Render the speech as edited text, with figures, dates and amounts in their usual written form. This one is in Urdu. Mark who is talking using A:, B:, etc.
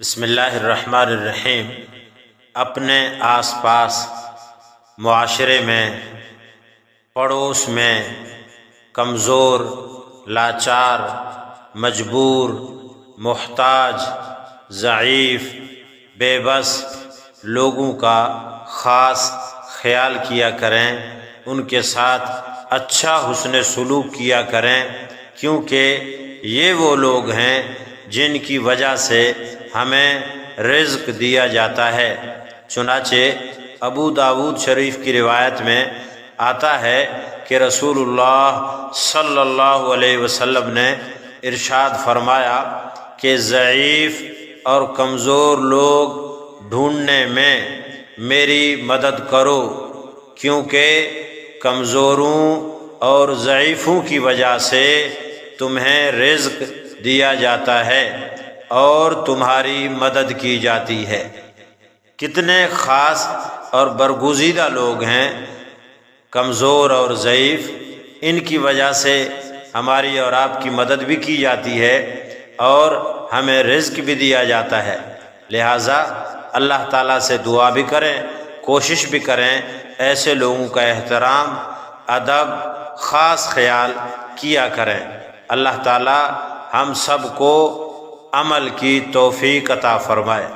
A: بسم اللہ الرحمن الرحیم۔ اپنے آس پاس معاشرے میں، پڑوس میں کمزور، لاچار، مجبور، محتاج، ضعیف، بے بس لوگوں کا خاص خیال کیا کریں، ان کے ساتھ اچھا حسن سلوک کیا کریں، کیونکہ یہ وہ لوگ ہیں جن کی وجہ سے ہمیں رزق دیا جاتا ہے۔ چنانچہ ابو داود شریف کی روایت میں آتا ہے کہ رسول اللہ صلی اللہ علیہ وسلم نے ارشاد فرمایا کہ ضعیف اور کمزور لوگ ڈھونڈنے میں میری مدد کرو، کیونکہ کمزوروں اور ضعیفوں کی وجہ سے تمہیں رزق دیا جاتا ہے اور تمہاری مدد کی جاتی ہے۔ کتنے خاص اور برگزیدہ لوگ ہیں کمزور اور ضعیف، ان کی وجہ سے ہماری اور آپ کی مدد بھی کی جاتی ہے اور ہمیں رزق بھی دیا جاتا ہے۔ لہٰذا اللہ تعالیٰ سے دعا بھی کریں، کوشش بھی کریں، ایسے لوگوں کا احترام، ادب، خاص خیال کیا کریں۔ اللہ تعالیٰ ہم سب کو عمل کی توفیق عطا فرمائے۔